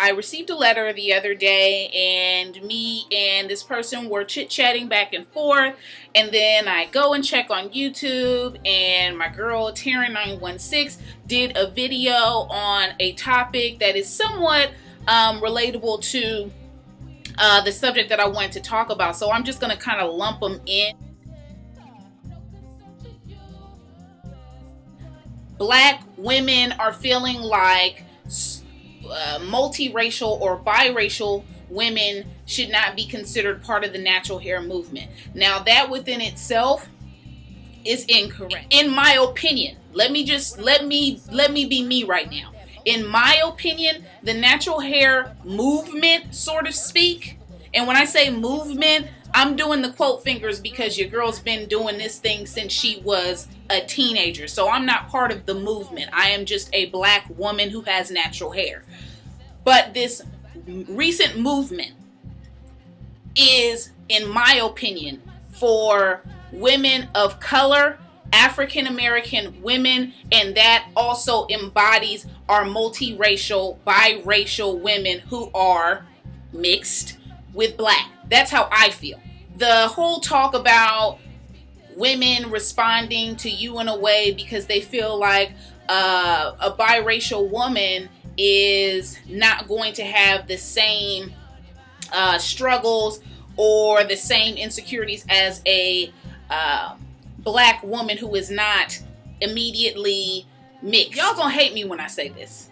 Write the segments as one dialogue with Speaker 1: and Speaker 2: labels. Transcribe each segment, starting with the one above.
Speaker 1: I received a letter the other day, and me and this person were chit-chatting back and forth, and then I go and check on YouTube, and my girl Taryn916 did a video on a topic that is somewhat relatable to the subject that I wanted to talk about. So I'm just going to kind of lump them in. Black women are feeling like multiracial or biracial women should not be considered part of the natural hair movement. Now, that within itself is incorrect, in my opinion. Let me be me right now. In my opinion, the natural hair movement, so to speak, and when I say movement, I'm doing the quote fingers because your girl's been doing this thing since she was a teenager. So I'm not part of the movement. I am just a black woman who has natural hair. But this recent movement is, in my opinion, for women of color, African American women, and that also embodies our multiracial, biracial women who are mixed with black. That's how I feel. The whole talk about women responding to you in a way because they feel like a biracial woman is not going to have the same struggles or the same insecurities as a black woman who is not immediately mixed. Y'all gonna hate me when I say this.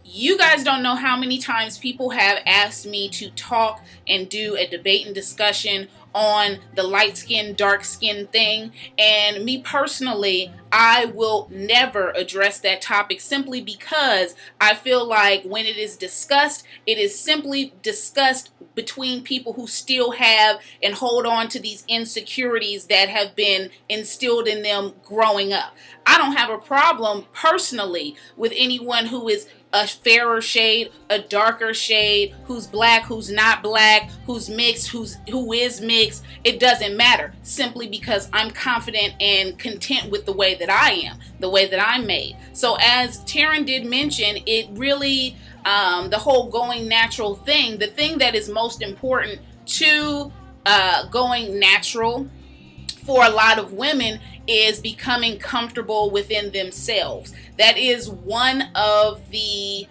Speaker 1: You guys don't know how many times people have asked me to talk and do a debate and discussion on the light skin, dark skin thing. And me personally, I will never address that topic simply because I feel like when it is discussed, it is simply discussed between people who still have and hold on to these insecurities that have been instilled in them growing up. I don't have a problem personally with anyone who is a fairer shade, a darker shade, who's black, who's not black, who's mixed, who is mixed. It doesn't matter, simply because I'm confident and content with the way that I am, the way that I'm made. So as Taryn did mention, it really, the whole going natural thing, the thing that is most important to going natural for a lot of women is becoming comfortable within themselves. That is one of the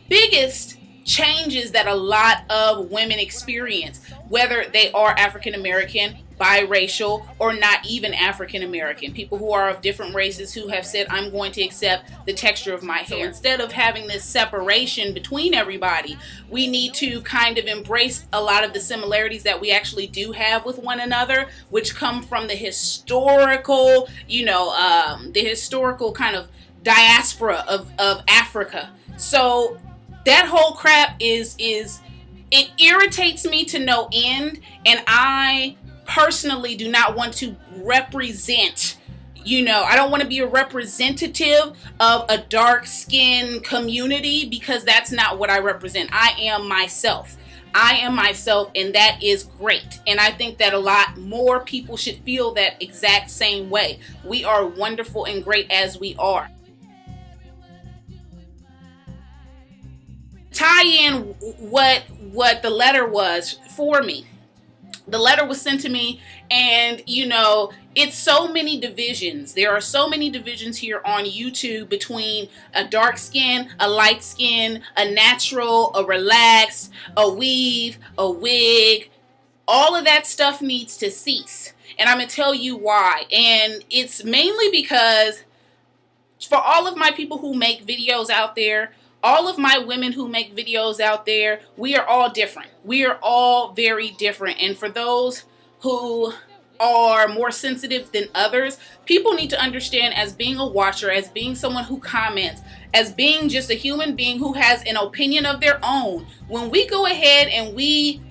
Speaker 1: biggest changes that a lot of women experience, whether they are African American, biracial, or not even African American. People who are of different races who have said, I'm going to accept the texture of my hair. So instead of having this separation between everybody, we need to kind of embrace a lot of the similarities that we actually do have with one another, which come from the historical, the historical kind of diaspora of Africa. So that whole crap is it irritates me to no end, and I personally do not want to represent, I don't want to be a representative of a dark skin community, because that's not what I represent. I am myself. And that is great. And I think that a lot more people should feel that exact same way. We are wonderful and great as we are. Tie in what the letter was for me. The letter was sent to me, and it's so many divisions. There are so many divisions here on YouTube between a dark skin, a light skin, a natural, a relaxed, a weave, a wig. All of that stuff needs to cease. And I'm going to tell you why. And it's mainly because for all of my people who make videos out there, all of my women who make videos out there, we are all different. We are all very different. And for those who are more sensitive than others, people need to understand, as being a watcher, as being someone who comments, as being just a human being who has an opinion of their own, when we go ahead and we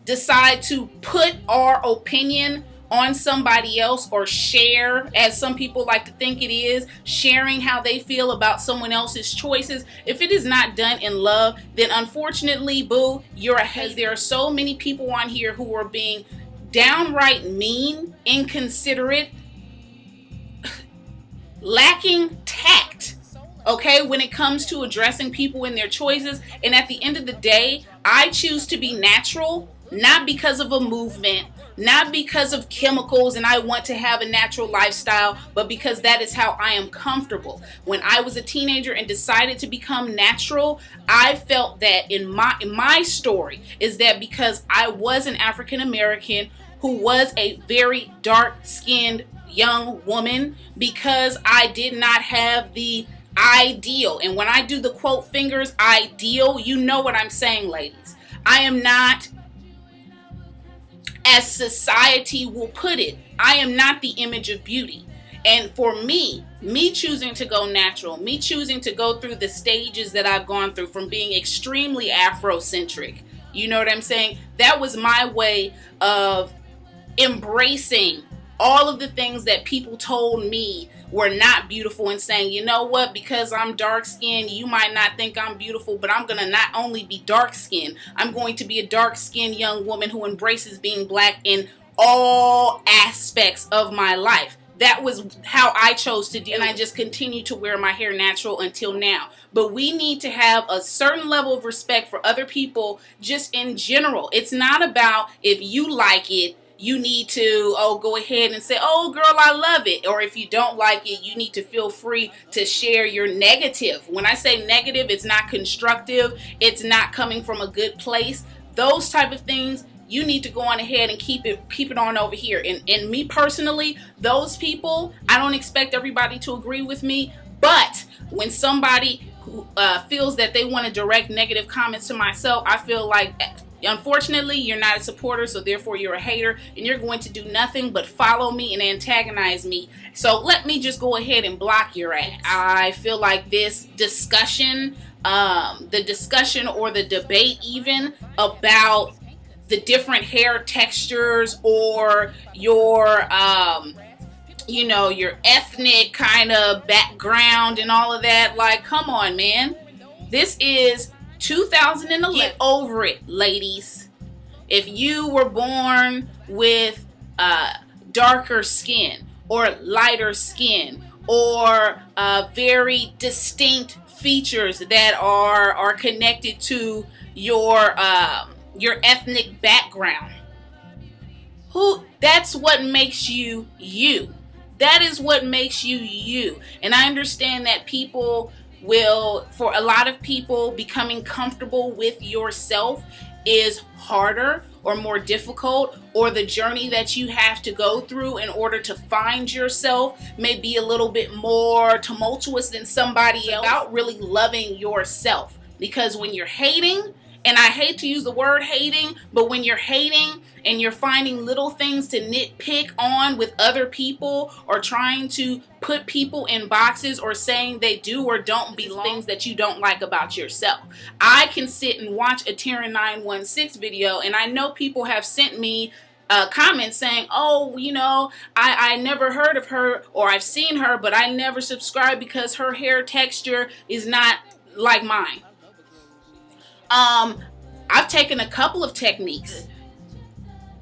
Speaker 1: decide to put our opinion on somebody else, or share, as some people like to think it is, sharing how they feel about someone else's choices, if it is not done in love, then unfortunately, boo, you're a hater. There are so many people on here who are being downright mean, inconsiderate, lacking tact. okay, when it comes to addressing people in their choices. And at the end of the day, I choose to be natural, not because of a movement, not because of chemicals and I want to have a natural lifestyle, but because that is how I am comfortable. When I was a teenager and decided to become natural, I felt that in my story is that because I was an African American who was a very dark-skinned young woman, because I did not have the ideal. And when I do the quote fingers, ideal, you know what I'm saying, ladies. I am not, as society will put it, I am not the image of beauty. And for me choosing to go natural, me choosing to go through the stages that I've gone through from being extremely Afrocentric, you know what I'm saying? That was my way of embracing all of the things that people told me were not beautiful, and saying, you know what, because I'm dark skinned, you might not think I'm beautiful, but I'm going to not only be dark skinned, I'm going to be a dark skinned young woman who embraces being black in all aspects of my life. That was how I chose to do, and I just continue to wear my hair natural until now. But we need to have a certain level of respect for other people just in general. It's not about if you like it, you need to, go ahead and say, oh, girl, I love it. Or if you don't like it, you need to feel free to share your negative. When I say negative, it's not constructive. It's not coming from a good place. Those type of things, you need to go on ahead and keep it on over here. And me personally, those people, I don't expect everybody to agree with me. But when somebody who feels that they want to direct negative comments to myself, I feel like, unfortunately, you're not a supporter, so therefore you're a hater, and you're going to do nothing but follow me and antagonize me. So let me just go ahead and block your ass. I feel like this discussion, the discussion or the debate even about the different hair textures or your, your ethnic kind of background and all of that, like, come on, man. This is 2011. Get over it, ladies. If you were born with darker skin or lighter skin or very distinct features that are connected to your ethnic background, that's what makes you you. That is what makes you you. And I understand that people for a lot of people, becoming comfortable with yourself is harder or more difficult, or the journey that you have to go through in order to find yourself may be a little bit more tumultuous than somebody else. About really loving yourself, because when you're hating, and I hate to use the word hating, but when you're hating and you're finding little things to nitpick on with other people, or trying to put people in boxes, or saying they do or don't belong, things that you don't like about yourself. I can sit and watch a Terran 916 video, and I know people have sent me comments saying, oh, I never heard of her, or I've seen her, but I never subscribed because her hair texture is not like mine. I've taken a couple of techniques.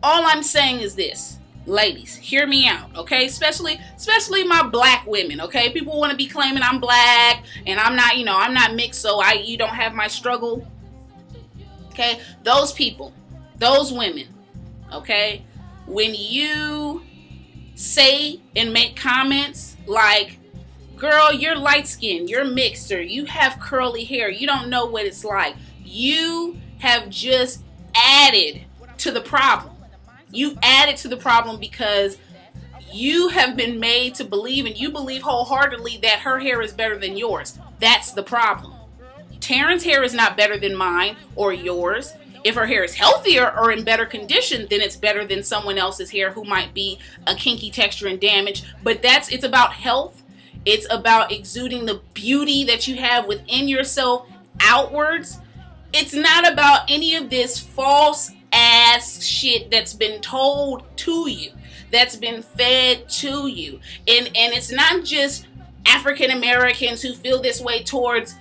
Speaker 1: All I'm saying is this, ladies, hear me out, okay? Especially my black women, okay? People want to be claiming I'm black and I'm not, I'm not mixed, so you don't have my struggle. Okay? Those people, those women, okay? When you say and make comments like, girl, you're light skinned, you're mixed, or you have curly hair, you don't know what it's like, you have just added to the problem. You've added to the problem because you have been made to believe, and you believe wholeheartedly, that her hair is better than yours. That's the problem. Taryn's hair is not better than mine or yours. If her hair is healthier or in better condition, then it's better than someone else's hair who might be a kinky texture and damage. But it's about health. It's about exuding the beauty that you have within yourself outwards. It's not about any of this false ass shit that's been told to you, that's been fed to you. And it's not just African Americans who feel this way towards,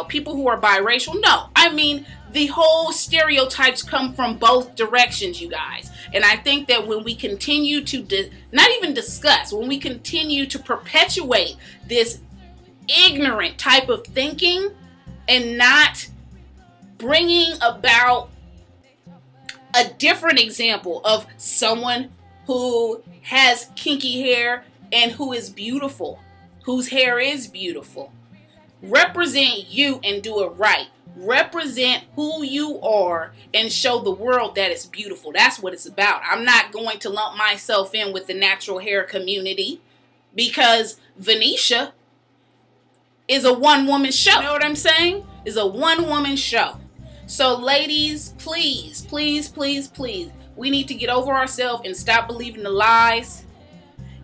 Speaker 1: people who are biracial. No, I mean, the whole stereotypes come from both directions, you guys. And I think that when we continue to not even discuss, when we continue to perpetuate this ignorant type of thinking and not bringing about a different example of someone who has kinky hair and who is beautiful, whose hair is beautiful. Represent you and do it right. Represent who you are and show the world that it's beautiful. That's what it's about. I'm not going to lump myself in with the natural hair community because Venetia is a one-woman show. You know what I'm saying? Is a one-woman show. So ladies, please, please, please, please, we need to get over ourselves and stop believing the lies.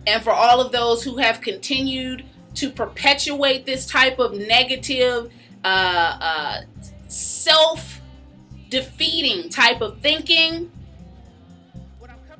Speaker 1: And for all of those who have continued to perpetuate this type of negative, self-defeating type of thinking,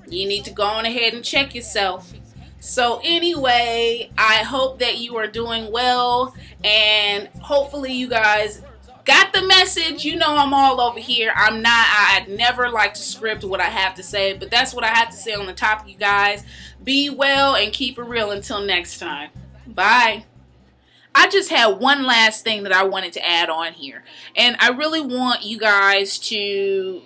Speaker 1: you need to go on ahead and check yourself. So anyway, I hope that you are doing well, and hopefully you guys got the message. You know I'm all over here. I never like to script what I have to say, but that's what I have to say on the topic, you guys. Be well and keep it real until next time. Bye. I just had one last thing that I wanted to add on here, and I really want you guys to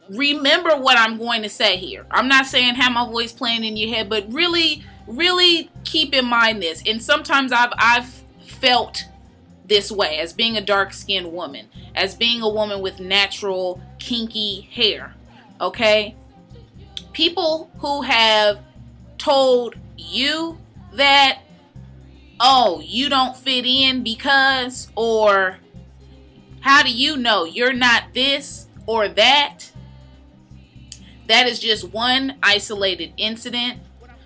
Speaker 1: remember what I'm going to say here. I'm not saying have my voice playing in your head, but really, really keep in mind this. And sometimes I've felt this way as being a dark-skinned woman, as being a woman with natural kinky hair. Okay? People who have told you that, oh, you don't fit in because, or how do you know you're not this or that? That is just one isolated incident.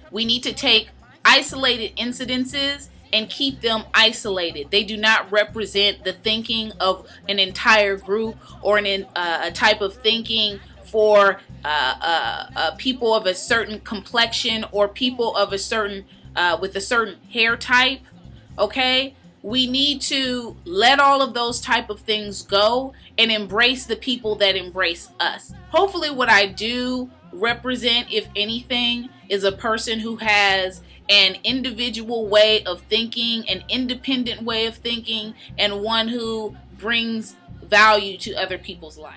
Speaker 1: We need to take isolated incidences and keep them isolated. They do not represent the thinking of an entire group or a type of thinking for people of a certain complexion or people of a certain with a certain hair type. Okay? We need to let all of those type of things go and embrace the people that embrace us. Hopefully what I do represent, if anything, is a person who has an individual way of thinking, an independent way of thinking, and one who brings value to other people's lives.